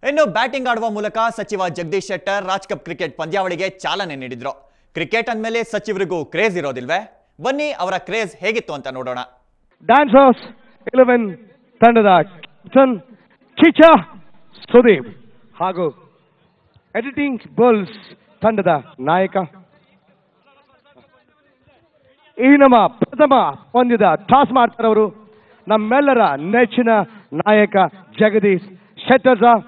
ಇನ್ನು ಬ್ಯಾಟಿಂಗ್ ಆಡುವ ಮೂಲಕ ಸಚಿವ ಜಗದೀಶ್ ಶೆಟ್ಟರ್ ರಾಜ್ ಕಪ್ ಕ್ರಿಕೆಟ್ ಪಂದ್ಯಾವಳಿಗೆ ಚಾಲನೆ ನೀಡಿದ್ರು. ಕ್ರಿಕೆಟ್ ಅಂದಮೇಲೆ ಸಚಿವರಿಗೂ ಕ್ರೇಜ್ ಇರೋದಿಲ್ವೇ? ಬನ್ನಿ ಅವರ ಕ್ರೇಜ್ ಹೇಗಿತ್ತು ಅಂತ ನೋಡೋಣ. ಡ್ಯಾನ್ಸರ್ಸ್ 11 ತಂಡದ ಕ್ಯಾಪ್ಟನ್ ಕಿಚ್ಚ ಸುದೀಪ್ ಹಾಗೂ ಎಡಿಟಿಂಗ್ ಬುಲ್ಸ್ ತಂಡದ ನಾಯಕ ಈ ನಮ್ಮ ಪ್ರಥಮ ಪಂದ್ಯದ ಟಾಸ್ ಮಾಡ್ತಾರೆ ಅವರು ನಮ್ಮೆಲ್ಲರ ನೆಚ್ಚಿನ ನಾಯಕ ಜಗದೀಶ್ ಶೆಟ್ಟರ್ ಸರ್.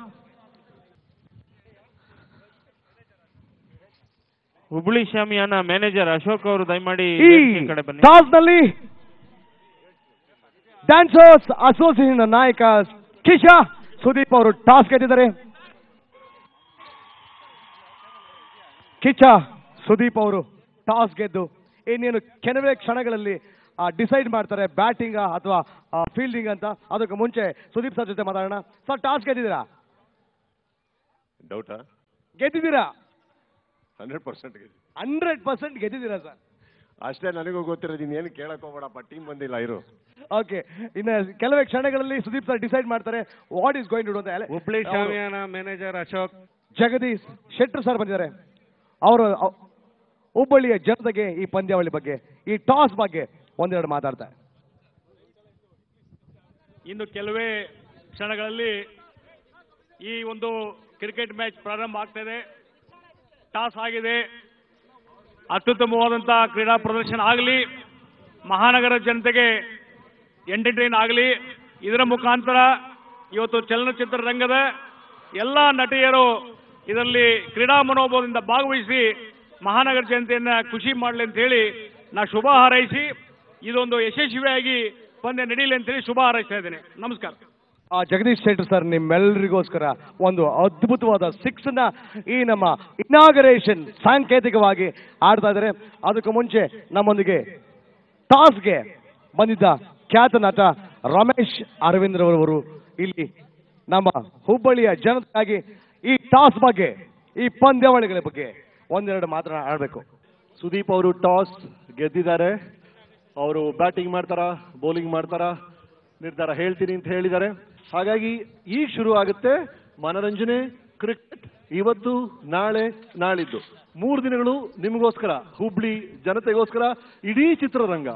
ಹುಬ್ಬಳ್ಳಿ ಶಾಮಿಯಾನ ಮ್ಯಾನೇಜರ್ ಅಶೋಕ್ ಅವರು ದಯಮಾಡಿ ಕಡೆ ಬನ್ನಿ. ಟಾಸ್ ನಲ್ಲಿ ಡ್ಯಾನ್ಸರ್ಸ್ ಅಸೋಸಿಯೇಷನ್ ನಾಯಕ ಕಿಶ ಸುದೀಪ್ ಅವರು ಟಾಸ್ ಗೆದ್ದಿದ್ದಾರೆ. ಕಿಚ್ಚ ಸುದೀಪ್ ಅವರು ಟಾಸ್ ಗೆದ್ದು ಇನ್ನೇನು ಕೆಲವೇ ಕ್ಷಣಗಳಲ್ಲಿ ಡಿಸೈಡ್ ಮಾಡ್ತಾರೆ ಬ್ಯಾಟಿಂಗ್ ಅಥವಾ ಫೀಲ್ಡಿಂಗ್ ಅಂತ. ಅದಕ್ಕೆ ಮುಂಚೆ ಸುದೀಪ್ ಸರ್ ಜೊತೆ ಮಾತಾಡೋಣ. ಸರ್, ಟಾಸ್ ಗೆದ್ದಿದ್ದೀರಾ? ಡೌಟಾ? ಗೆದ್ದಿದ್ದೀರಾ? 100% ಗೆದ್ದಿದ್ದೀರಾ ಸರ್? ಅಷ್ಟೇ ನನಗೂ ಗೊತ್ತಿರೋದು. ಇನ್ನೇನು ಕೇಳಕ್ ಹೋಗ್ಬೇಡಪ್ಪ, ಟೀಮ್ ಬಂದಿಲ್ಲ ಇರು. ಓಕೆ, ಇನ್ನು ಕೆಲವೇ ಕ್ಷಣಗಳಲ್ಲಿ ಸುದೀಪ್ ಸರ್ ಡಿಸೈಡ್ ಮಾಡ್ತಾರೆ what is going to do ಅಂತ. ಹುಬ್ಬಳ್ಳಿ ಶಾಮಿಯಾನ ಮ್ಯಾನೇಜರ್ ಅಶೋಕ್ ಜಗದೀಶ್ ಶೆಟ್ಟರ್ ಸರ್ ಬಂದಿದ್ದಾರೆ. ಅವರು ಹುಬ್ಬಳ್ಳಿಯ ಜನತೆಗೆ ಈ ಪಂದ್ಯಾವಳಿ ಬಗ್ಗೆ, ಈ ಟಾಸ್ ಬಗ್ಗೆ ಒಂದೆರಡು ಮಾತಾಡ್ತಾರೆ. ಇನ್ನು ಕೆಲವೇ ಕ್ಷಣಗಳಲ್ಲಿ ಈ ಒಂದು ಕ್ರಿಕೆಟ್ ಮ್ಯಾಚ್ ಪ್ರಾರಂಭ ಆಗ್ತದೆ. ಟಾಸ್ ಆಗಿದೆ. ಅತ್ಯುತ್ತಮವಾದಂತಹ ಕ್ರೀಡಾ ಪ್ರದರ್ಶನ ಆಗಲಿ, ಮಹಾನಗರ ಜನತೆಗೆ ಎಂಟರ್ಟೈನ್ ಆಗಲಿ. ಇದರ ಮುಖಾಂತರ ಇವತ್ತು ಚಲನಚಿತ್ರ ರಂಗದ ಎಲ್ಲ ನಟಿಯರು ಇದರಲ್ಲಿ ಕ್ರೀಡಾ ಮನೋಭಾವದಿಂದ ಭಾಗವಹಿಸಿ ಮಹಾನಗರ ಜನತೆಯನ್ನ ಖುಷಿ ಮಾಡಲಿ ಅಂತ ಹೇಳಿ ನಾ ಶುಭ ಹಾರೈಸಿ ಇದೊಂದು ಯಶಸ್ವಿಯಾಗಿ ಪಂದ್ಯ ನಡೀಲಿ ಅಂತ ಹೇಳಿ ಶುಭ ಹಾರೈಸ್ತಾ ಇದ್ದೇನೆ. ನಮಸ್ಕಾರ. ಜಗದೀಶ್ ಶೆಟ್ಟರ್ ಸರ್ ನಿಮ್ಮೆಲ್ಲರಿಗೋಸ್ಕರ ಒಂದು ಅದ್ಭುತವಾದ 6 ನ ಈ ನಮ್ಮ ಇನಾಗರೇಷನ್ ಸಾಂಕೇತಿಕವಾಗಿ ಆಡ್ತಾ ಇದ್ದಾರೆ. ಅದಕ್ಕೂ ಮುಂಚೆ ನಮ್ಮೊಂದಿಗೆ ಟಾಸ್ಗೆ ಬಂದಿದ್ದ ಖ್ಯಾತ ನಟ ರಮೇಶ್ ಅರವಿಂದ್ ರವರು ಇಲ್ಲಿ ನಮ್ಮ ಹುಬ್ಬಳ್ಳಿಯ ಜನತೆಗಾಗಿ ಈ ಟಾಸ್ ಬಗ್ಗೆ, ಈ ಪಂದ್ಯಾವಳಿಗಳ ಬಗ್ಗೆ ಒಂದೆರಡು ಆಡಬೇಕು. ಸುದೀಪ್ ಅವರು ಟಾಸ್ ಗೆದ್ದಿದ್ದಾರೆ. ಅವರು ಬ್ಯಾಟಿಂಗ್ ಮಾಡ್ತಾರ, ಬೌಲಿಂಗ್ ಮಾಡ್ತಾರ, ನಿರ್ಧಾರ ಹೇಳ್ತೀನಿ ಅಂತ ಹೇಳಿದ್ದಾರೆ. ಹಾಗಾಗಿ ಈಗ ಶುರು ಆಗುತ್ತೆ ಮನರಂಜನೆ ಕ್ರಿಕೆಟ್. ಇವತ್ತು, ನಾಳೆ, ನಾಳಿದ್ದು 3 ದಿನಗಳು ನಿಮಗೋಸ್ಕರ, ಹುಬ್ಳಿ ಜನತೆಗೋಸ್ಕರ ಇಡೀ ಚಿತ್ರರಂಗ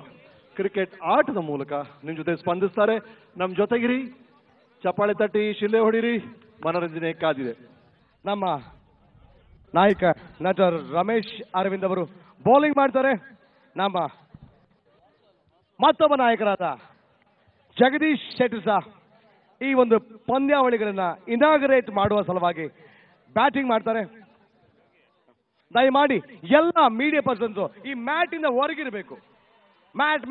ಕ್ರಿಕೆಟ್ ಆಟದ ಮೂಲಕ ನಿಮ್ ಜೊತೆ ಸ್ಪಂದಿಸ್ತಾರೆ. ನಮ್ ಜೊತೆಗಿರಿ, ಚಪ್ಪಾಳೆ ತಟ್ಟಿ, ಶಿಲ್ಲೆ ಹೊಡಿರಿ, ಮನರಂಜನೆ ಕಾದಿದೆ. ನಮ್ಮ ನಾಯಕ ನಟ ರಮೇಶ್ ಅರವಿಂದ್ ಅವರು ಬೌಲಿಂಗ್ ಮಾಡ್ತಾರೆ. ನಮ್ಮ ಮತ್ತೊಬ್ಬ ನಾಯಕರಾದ ಜಗದೀಶ್ ಶೆಟ್ಟರ್ ಸಹ ಈ ಒಂದು ಪಂದ್ಯಾವಳಿಗಳನ್ನ ಇನಾಗರೇಟ್ ಮಾಡುವ ಸಲುವಾಗಿ ಬ್ಯಾಟಿಂಗ್ ಮಾಡ್ತಾರೆ. ದಯಮಾಡಿ ಎಲ್ಲ ಮೀಡಿಯಾ ಪರ್ಸನ್ಸ್ ಈ ಮ್ಯಾಟ್ ಇಂದ ಹೊರಗಿರಬೇಕು,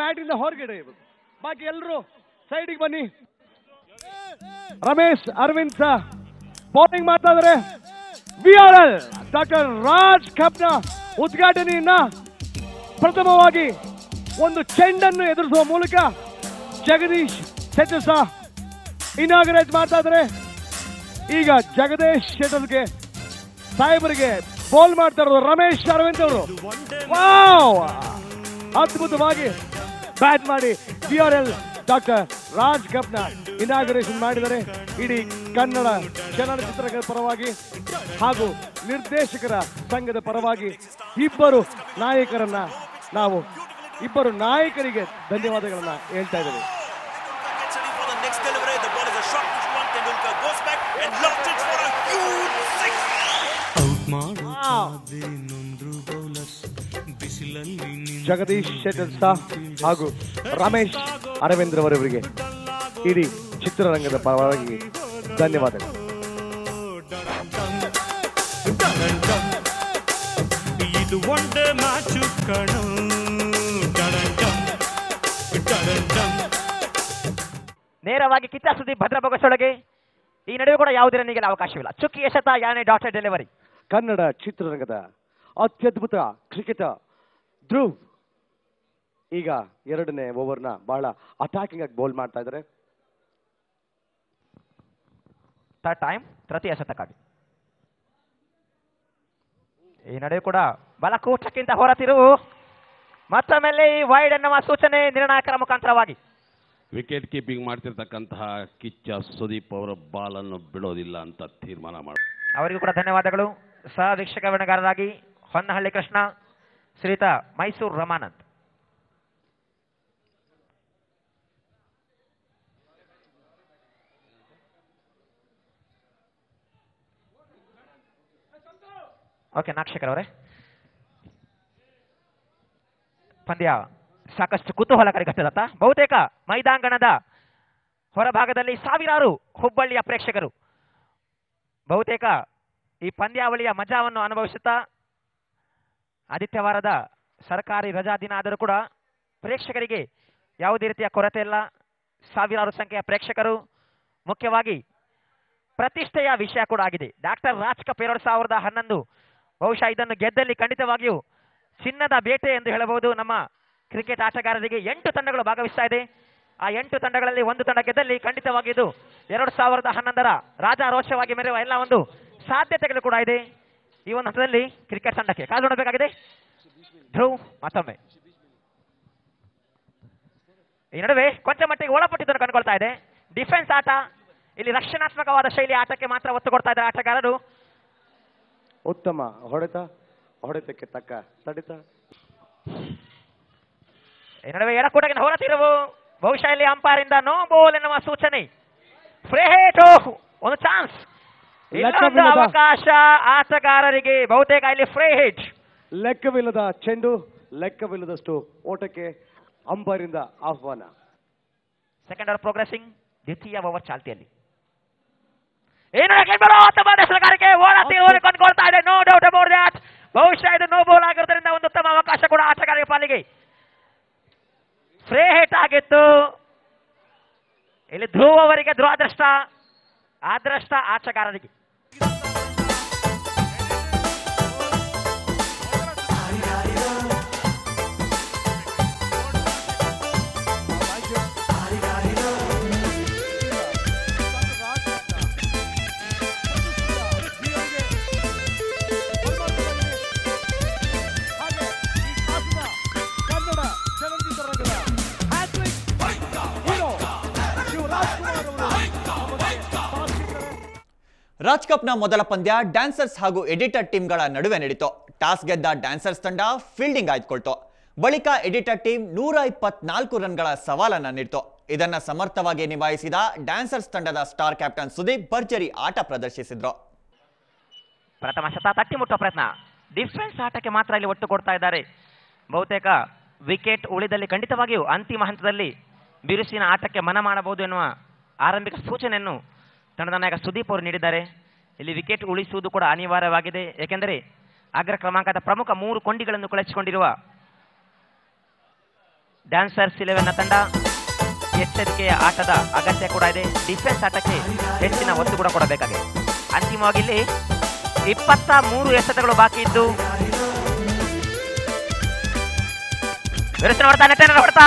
ಮ್ಯಾಟ್ ಇಂದ ಹೊರಗಡೆ ಇರಬೇಕು. ಬಾಕಿ ಎಲ್ಲರೂ ಸೈಡಿಗೆ ಬನ್ನಿ. ರಮೇಶ್ ಅರವಿಂದ್ ಸಹ ಬೌಲಿಂಗ್ ಮಾಡ್ತಾ ಇದ್ದಾರೆ. VRL ಡಾಕ್ಟರ್ ರಾಜ್ ಕಪ್ನ ಉದ್ಘಾಟನೆಯನ್ನ ಪ್ರಥಮವಾಗಿ ಒಂದು ಚೆಂಡನ್ನು ಎದುರಿಸುವ ಮೂಲಕ ಜಗದೀಶ್ ಶೆಟ್ಟರ್ ಸಹ ಇನಾಗರೇಟ್ ಮಾಡ್ತಾ ಇದ್ದಾರೆ. ಈಗ ಜಗದೀಶ್ ಶೆಟ್ಟರ್ಗೆ ಸಾಹೇಬರಿಗೆ ಬೌಲ್ ಮಾಡ್ತಾ ಇರೋದು ರಮೇಶ್ ಅರವಿಂದ್ ಅವರು. ವಾವ್, ಅದ್ಭುತವಾಗಿ ಬ್ಯಾಟ್ ಮಾಡಿ VRL ಡಾಕ್ಟರ್ ರಾಜ್ ಕಪ್ನ ಇನಾಗರೇಷನ್ ಮಾಡಿದರೆ. ಇಡೀ ಕನ್ನಡ ಚಲನಚಿತ್ರಗಳ ಪರವಾಗಿ ಹಾಗೂ ನಿರ್ದೇಶಕರ ಸಂಘದ ಪರವಾಗಿ ಇಬ್ಬರು ನಾಯಕರಿಗೆ ಧನ್ಯವಾದಗಳನ್ನ ಹೇಳ್ತಾ ಇದ್ದೇವೆ. ಜಗದೀಶ್ ಶೆಟ್ಟರ್ ಸಹ ಹಾಗೂ ರಮೇಶ್ ಅರವಿಂದ್ ರವರವರಿಗೆ ಇಡೀ ಚಿತ್ರರಂಗದ ಪರವಾಗಿ ಧನ್ಯವಾದಗಳು. ನೇರವಾಗಿ ಕಿಚ್ಚ ಸುದೀಪ್ ಭದ್ರಬೊಗಸೊಳಗೆ. ಈ ನಡುವೆ ಕೂಡ ಯಾವುದೇ ರನ್ನಿಗೆ ಅವಕಾಶವಿಲ್ಲ. ಚುಕ್ಕಿ ಎಸೆತ, ಯಾನೆ ಡಾಟೆಡ್ ಡೆಲಿವರಿ. ಕನ್ನಡ ಚಿತ್ರರಂಗದ ಅತ್ಯದ್ಭುತ ಕ್ರಿಕೆಟ್ ಧ್ರುವ್ ಈಗ 2ನೇ ಓವರ್ನ ಬಹಳ ಅಟ್ಯಾಕಿಂಗ್ ಆಗಿ ಬೌಲ್ ಮಾಡ್ತಾ ಇದ್ದಾರೆ. ಟೈಮ್ ತೃತೀಯ ಶತಕಾಗಿ. ಈ ನಡುವೆ ಕೂಡ ಬಲಕೂಟಕ್ಕಿಂತ ಹೊರತಿರುವು. ಮತ್ತೊಮ್ಮೆಲೆ ಈ ವೈಡ್ ಎನ್ನುವ ಸೂಚನೆ ನಿರ್ಣಾಯಕರ ಮುಖಾಂತರವಾಗಿ ವಿಕೆಟ್ ಕೀಪಿಂಗ್ ಮಾಡ್ತಿರ್ತಕ್ಕಂತಹ ಕಿಚ್ಚ ಸುದೀಪ್ ಅವರ ಬಾಲನ್ನು ಬಿಡೋದಿಲ್ಲ ಅಂತ ತೀರ್ಮಾನ ಮಾಡಿ ಅವರಿಗೂ ಕೂಡ ಧನ್ಯವಾದಗಳು. ಸಹ ವೀಕ್ಷಕ ವರ್ಣಗಾರರಾಗಿ ಹೊನ್ನಹಳ್ಳಿ ಕೃಷ್ಣ, ಶ್ರೀಯುತ ಮೈಸೂರು ರಮಾನಂದ್. ಓಕೆ ನಾಕ್ಷಕರ್ ಅವರೇ, ಪಂದ್ಯ ಸಾಕಷ್ಟು ಕುತೂಹಲಕಾರಿ ಘಟ್ಟದತ್ತ. ಬಹುತೇಕ ಮೈದಾಂಗಣದ ಹೊರಭಾಗದಲ್ಲಿ ಸಾವಿರಾರು ಹುಬ್ಬಳ್ಳಿಯ ಪ್ರೇಕ್ಷಕರು ಬಹುತೇಕ ಈ ಪಂದ್ಯಾವಳಿಯ ಮಜಾವನ್ನು ಅನುಭವಿಸುತ್ತಾ, ಆದಿತ್ಯವಾರದ ಸರ್ಕಾರಿ ರಜಾ ದಿನ ಆದರೂ ಕೂಡ ಪ್ರೇಕ್ಷಕರಿಗೆ ಯಾವುದೇ ರೀತಿಯ ಕೊರತೆ ಇಲ್ಲ. ಸಾವಿರಾರು ಸಂಖ್ಯೆಯ ಪ್ರೇಕ್ಷಕರು, ಮುಖ್ಯವಾಗಿ ಪ್ರತಿಷ್ಠೆಯ ವಿಷಯ ಕೂಡ ಆಗಿದೆ. ಡಾಕ್ಟರ್ ರಾಜ್ ಕಪ್ 2011 ಬಹುಶಃ ಇದನ್ನು ಗೆದ್ದಲ್ಲಿ ಖಂಡಿತವಾಗಿಯೂ ಚಿನ್ನದ ಬೇಟೆ ಎಂದು ಹೇಳಬಹುದು. ನಮ್ಮ ಕ್ರಿಕೆಟ್ ಆಟಗಾರರಿಗೆ 8 ತಂಡಗಳು ಭಾಗವಹಿಸ್ತಾ ಇದೆ. ಆ 8 ತಂಡಗಳಲ್ಲಿ ಒಂದು ತಂಡ ಗೆದ್ದಲ್ಲಿ ಖಂಡಿತವಾಗಿ ಇದು 2011ರ ರಾಜಾರೋಷವಾಗಿ ಮೆರೆಯುವ ಎಲ್ಲ ಒಂದು ಸಾಧ್ಯತೆಗಳು ಕೂಡ ಇದೆ. ಈ ಒಂದು ಹಂತದಲ್ಲಿ ಕ್ರಿಕೆಟ್ ತಂಡಕ್ಕೆ ಕಾದು ನೋಡಬೇಕಾಗಿದೆ. ಧ್ರುವ್ ಮತ್ತೊಮ್ಮೆ ಈ ನಡುವೆ ಕೊಂಚ ಮಟ್ಟಿಗೆ ಒಳಪಟ್ಟಿದ್ದನ್ನು ಕಂಡುಕೊಳ್ತಾ ಇದೆ. ಡಿಫೆನ್ಸ್ ಆಟ, ಇಲ್ಲಿ ರಕ್ಷಣಾತ್ಮಕವಾದ ಶೈಲಿ ಆಟಕ್ಕೆ ಮಾತ್ರ ಒತ್ತು ಕೊಡ್ತಾ ಇದ್ದಾರೆ ಆಟಗಾರರು. ಉತ್ತಮ ಹೊಡೆತಕ್ಕೆ ತಕ್ಕ ತಡಿತ. ಈ ನಡುವೆ ಎಡಕೂಟಗಿನ ಹೊರ ತಿರುವು, ಬಹುಶಃ ಇಲ್ಲಿ ಅಂಪೈರ್ ಇಂದ ನೋ ಬಾಲ್ ಎನ್ನುವ ಸೂಚನೆ. ಫ್ರೇಹೇಟ್ ಒಂದು ಚಾನ್ಸ್, ಇಲ್ಲೊಂದು ಅವಕಾಶ ಆಟಗಾರರಿಗೆ. ಬಹುತೇಕ ಇಲ್ಲಿ ಫ್ರೇಹೇಟ್. ಲೆಕ್ಕವಿಲ್ಲದ ಚೆಂಡು, ಲೆಕ್ಕವಿಲ್ಲದಷ್ಟು ಓಟಕ್ಕೆ ಅಂಪೈರ್ ಇಂದ ಆಹ್ವಾನ. ಸೆಕೆಂಡ್ ಓವರ್ ಪ್ರೋಗ್ರೆಸಿಂಗ್, ದ್ವಿತೀಯ ಓವರ್ ಚಾಲ್ತಿಯಲ್ಲಿ ಏನು ಕೊಂಡ್ಕೊಳ್ತಾ ಇದೆ. No doubt about that. ಬಹುಶಃ ಇದು ನೋ ಬಾಲ್ ಆಗಿರೋದ್ರಿಂದ ಒಂದು ಉತ್ತಮ ಅವಕಾಶ ಕೂಡ ಆಟಗಾರರ ಪಾಲಿಗೆ. ಫ್ರೇಹೇಟ್ ಆಗಿತ್ತು. ಇಲ್ಲಿ ಧ್ರುವ್ ಅವರಿಗೆ ದುರಾದೃಷ್ಟ, ಅದೃಷ್ಟ ಆಟಗಾರರಿಗೆ. ರಾಜ್ ಕಪ್ನ ಮೊದಲ ಪಂದ್ಯ ಡ್ಯಾನ್ಸರ್ಸ್ ಹಾಗೂ ಎಡಿಟರ್ ಟೀಮ್ಗಳ ನಡುವೆ ನಡೆಯಿತು. ಟಾಸ್ ಗೆದ್ದ ಡ್ಯಾನ್ಸರ್ಸ್ ತಂಡ ಫೀಲ್ಡಿಂಗ್ ಆಯ್ದುಕೊಳ್ತು. ಬಳಿಕ ಎಡಿಟರ್ ಟೀಮ್ 124 ರನ್ಗಳ ಸವಾಲನ್ನ ನೀಡಿತು. ಇದನ್ನ ಸಮರ್ಥವಾಗಿ ನಿಭಾಯಿಸಿದ ಡ್ಯಾನ್ಸರ್ಸ್ ತಂಡದ ಸ್ಟಾರ್ ಕ್ಯಾಪ್ಟನ್ ಸುದೀಪ್ ಭರ್ಜರಿ ಆಟ ಪ್ರದರ್ಶಿಸಿದ್ರು. ಪ್ರಥಮ ಶತ ತಟ್ಟಿ ಮುಟ್ಟುವ ಪ್ರಯತ್ನ. ಡಿಫೆನ್ಸ್ ಆಟಕ್ಕೆ ಮಾತ್ರ ಇಲ್ಲಿ ಒಟ್ಟು ಕೊಡ್ತಾ ಇದ್ದಾರೆ. ಬಹುತೇಕ ವಿಕೆಟ್ ಉಳಿದಲ್ಲಿ ಖಂಡಿತವಾಗಿಯೂ ಅಂತಿಮ ಹಂತದಲ್ಲಿ ಬಿರುಸಿನ ಆಟಕ್ಕೆ ಮನ ಮಾಡಬಹುದು ಎನ್ನುವ ಆರಂಭಿಕ ಸೂಚನೆಯನ್ನು ತಂಡದ ನಾಯಕ ಸುದೀಪ್ ಅವರು ನೀಡಿದ್ದಾರೆ. ಇಲ್ಲಿ ವಿಕೆಟ್ ಉಳಿಸುವುದು ಕೂಡ ಅನಿವಾರ್ಯವಾಗಿದೆ. ಏಕೆಂದರೆ ಅಗ್ರ ಕ್ರಮಾಂಕದ ಪ್ರಮುಖ 3 ಕೊಂಡಿಗಳನ್ನು ಕಳಚಿಕೊಂಡಿರುವ ಡ್ಯಾನ್ಸರ್ಸ್ 11ನ ತಂಡ ಎಚ್ಚರಿಕೆಯ ಆಟದ ಅಗತ್ಯ ಕೂಡ ಇದೆ. ಡಿಫೆನ್ಸ್ ಆಟಕ್ಕೆ ಹೆಚ್ಚಿನ ಒತ್ತು ಕೂಡ ಕೊಡಬೇಕಾಗಿದೆ. ಅಂತಿಮವಾಗಿ ಇಲ್ಲಿ 23 ಎಸೆತಗಳು ಬಾಕಿ ಇದ್ದು ಹೊಡೆತ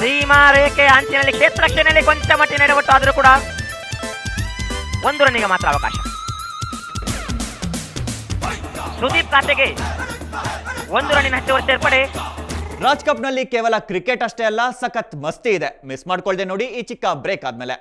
ಸೀಮಾ ರೇಖೆ ಅಂಚಿನಲ್ಲಿ ಕ್ಷೇತ್ರ ರಕ್ಷಣೆಯಲ್ಲಿ ಕೊಂಚ ಮಟ್ಟಿನ ಎಡವಟ್ಟು ಆದರೂ ಕೂಡ 1 ರನ್ನಿಗೆ ಮಾತ್ರ ಅವಕಾಶ. ಸುದೀಪ್ ಖಾತೆಗೆ 1 ರನ್ನಿನ ಹೆಚ್ಚುವರಿ ಸೇರ್ಪಡೆ. ರಾಜ್ ಕಪ್ ನಲ್ಲಿ ಕೇವಲ ಕ್ರಿಕೆಟ್ ಅಷ್ಟೇ ಅಲ್ಲ, ಸಖತ್ ಮಸ್ತಿ ಇದೆ. ಮಿಸ್ ಮಾಡ್ಕೊಳ್ದೆ ನೋಡಿ ಈ ಚಿಕ್ಕ ಬ್ರೇಕ್ ಆದ್ಮೇಲೆ.